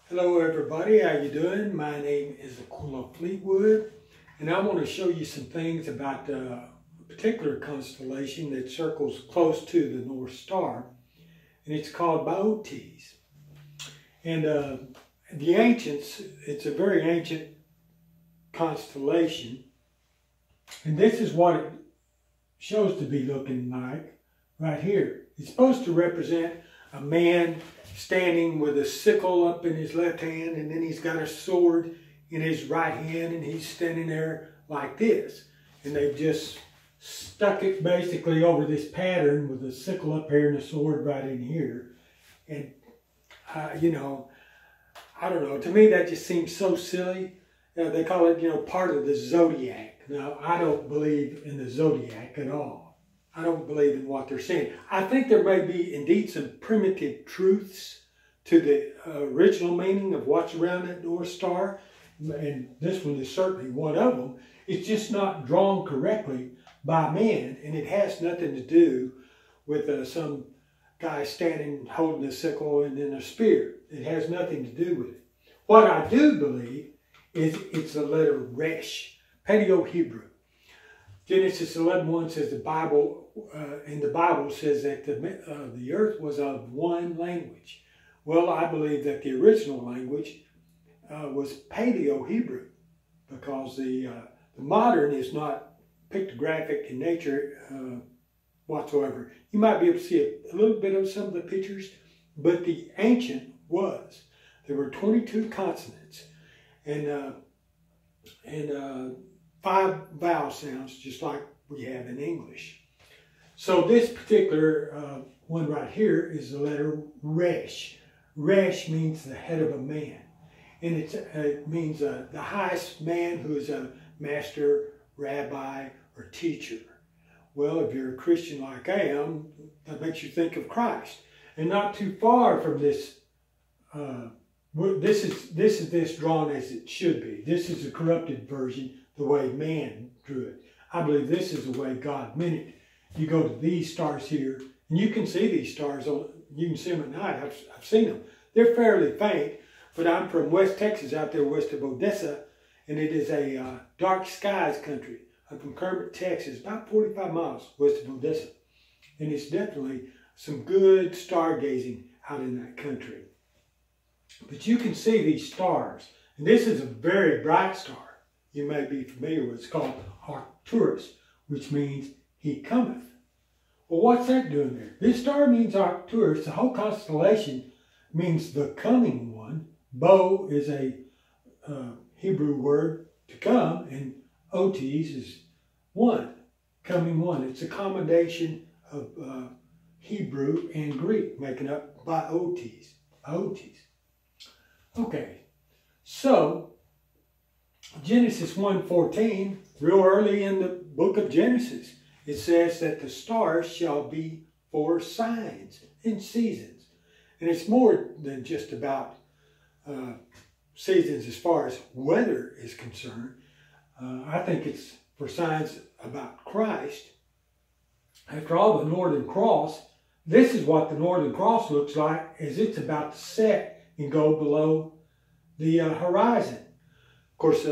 Hello everybody, how you doing? My name is Aquilla Fleetwood, and I want to show you some things about a particular constellation that circles close to the North Star, and it's called Boötes. And the ancients, it's a very ancient constellation, and this is what it shows to be looking like right here. It's supposed to represent a man standing with a sickle up in his left hand, and then he's got a sword in his right hand, and he's standing there like this. And they've just stuck it basically over this pattern with a sickle up here and a sword right in here. And, you know, I don't know, to me that just seems so silly. They call it, you know, part of the zodiac. Now, I don't believe in the zodiac at all. I don't believe in what they're saying. I think there may be indeed some primitive truths to the original meaning of what's around that North Star, and this one is certainly one of them. It's just not drawn correctly by man, and it has nothing to do with some guy standing holding a sickle and then a spear. It has nothing to do with it. What I do believe is it's the letter Resh, Paleo-Hebrew. Genesis 11:1 says the Bible says that the earth was of one language. Well, I believe that the original language was Paleo-Hebrew, because the modern is not pictographic in nature whatsoever. You might be able to see a little bit of some of the pictures, but the ancient was. There were 22 consonants and 5 vowel sounds, just like we have in English. So this particular one right here is the letter Resh. Resh means the head of a man. And it means the highest man who is a master, rabbi, or teacher. Well, if you're a Christian like I am, that makes you think of Christ. And not too far from this, this is drawn as it should be. This is a corrupted version, the way man drew it. I believe this is the way God meant it. You go to these stars here, and you can see these stars. You can see them at night. I've seen them. They're fairly faint, but I'm from West Texas, out there west of Odessa, and it is a dark skies country. I'm from Kermit, Texas, about 45 miles west of Odessa. And it's definitely some good stargazing out in that country. But you can see these stars, and this is a very bright star. You may be familiar with. It's called Arcturus, which means he cometh. Well, what's that doing there? This star means Arcturus. The whole constellation means the coming one. Bo is a Hebrew word to come, and Otes is one, coming one. It's a combination of Hebrew and Greek, making up Boötes. Boötes. Okay, so Genesis 1:14, real early in the book of Genesis, it says that the stars shall be for signs and seasons. And it's more than just about seasons as far as weather is concerned. I think it's for signs about Christ. After all, the Northern Cross, this is what the Northern Cross looks like as it's about to set and go below the horizon. Of course,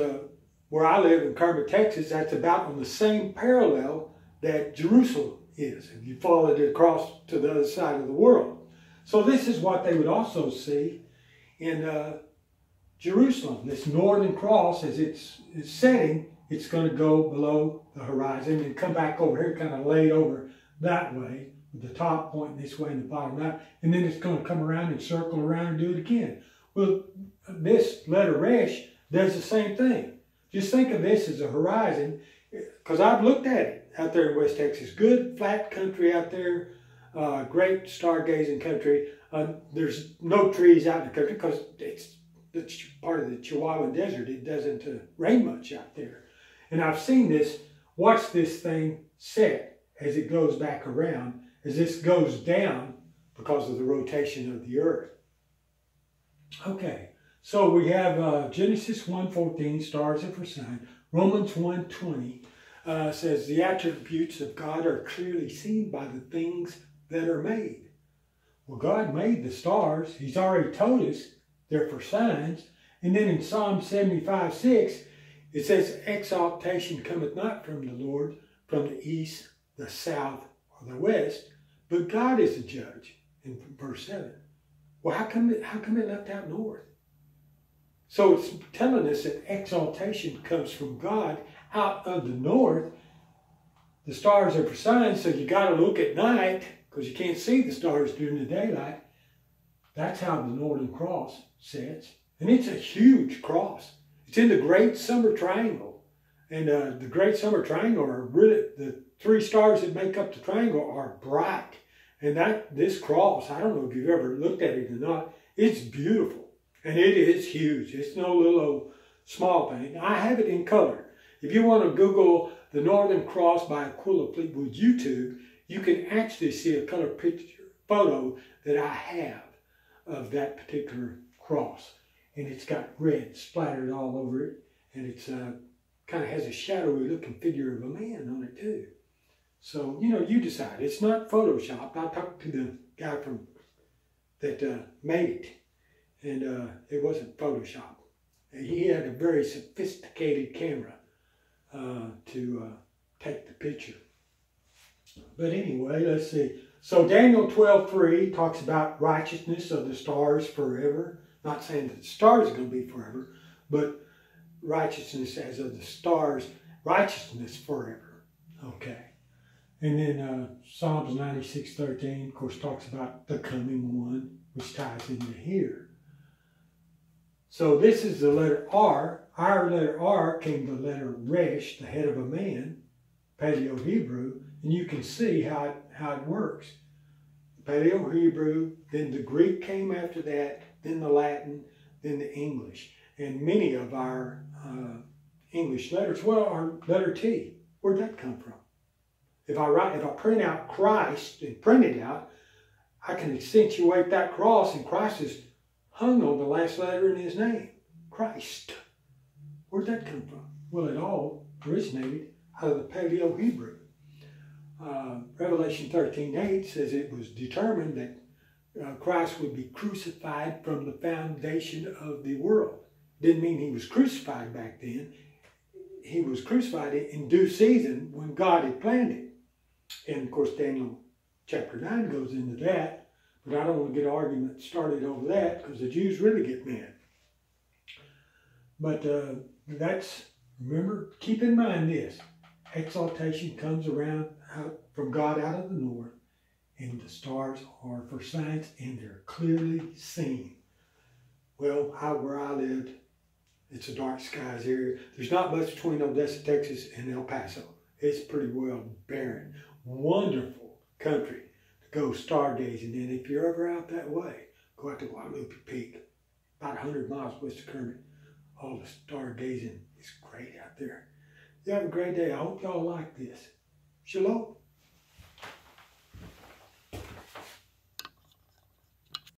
where I live in Kermit, Texas, that's about on the same parallel that Jerusalem is, if you followed it across to the other side of the world. So this is what they would also see in Jerusalem. This Northern Cross, as it's setting, it's going to go below the horizon and come back over here, kind of laid over that way, with the top pointing this way and the bottom that, and then it's going to come around and circle around and do it again. Well, this letter Resh does the same thing. Just think of this as a horizon, because I've looked at it out there in West Texas. Good flat country out there, great stargazing country. There's no trees out in the country because it's part of the Chihuahuan Desert. It doesn't rain much out there. And I've seen this, watch this thing set as it goes back around, as this goes down because of the rotation of the earth. Okay, so we have Genesis 1:14, stars are for sign. Romans 1:20 says the attributes of God are clearly seen by the things that are made. Well, God made the stars. He's already told us They're for signs. And then in Psalm 75:6, it says, exaltation cometh not from the Lord, from the east, the south, or the west, but God is the judge, in verse 7. Well, how come it left out north? So it's telling us that exaltation comes from God out of the north. The stars are for signs, so you got to look at night, because you can't see the stars during the daylight. That's how the Northern Cross sets. And it's a huge cross. It's in the Great Summer Triangle. And the Great Summer Triangle are really, the three stars that make up the triangle are bright. And this cross, I don't know if you've ever looked at it or not, it's beautiful. And it is huge. It's no little small thing. I have it in color. If you want to Google the Northern Cross by Aquilla Fleetwood YouTube, you can actually see a color photo that I have of that particular cross. And it's got red splattered all over it. And it's kind of has a shadowy looking figure of a man on it too. So, you decide. It's not photoshopped. I talked to the guy that made it. And it wasn't photoshopped. He had a very sophisticated camera to take the picture. But anyway, let's see. So Daniel 12:3 talks about righteousness of the stars forever. Not saying that the stars are going to be forever, but righteousness as of the stars, righteousness forever. Okay. And then Psalms 96:13, of course, talks about the coming one, which ties into here. So this is the letter R. Our letter R came from the letter Resh, the head of a man, Paleo-Hebrew, and you can see how it works. Paleo-Hebrew, then the Greek came after that, then the Latin, then the English. And many of our English letters, well, our letter T, where'd that come from? If I print out Christ and print it out, I can accentuate that cross, and Christ is hung on the last letter in his name, Christ. Where'd that come from? Well, it all originated out of the Paleo-Hebrew. Revelation 13:8 says it was determined that Christ would be crucified from the foundation of the world. Didn't mean he was crucified back then. He was crucified in due season when God had planned it. And of course, Daniel chapter 9 goes into that. But I don't want to get an argument started over that, because the Jews really get mad. But remember, keep in mind this. Exaltation comes around from God out of the north, and the stars are for signs, and they're clearly seen. Well, where I lived, it's a dark skies area. There's not much between Odessa, Texas, and El Paso. It's pretty well barren. Wonderful country to go stargazing in. If you're ever out that way, go out to Guadalupe Peak, about 100 miles west of Kermit. All the stargazing is great out there. You have a great day. I hope y'all like this. Shalom.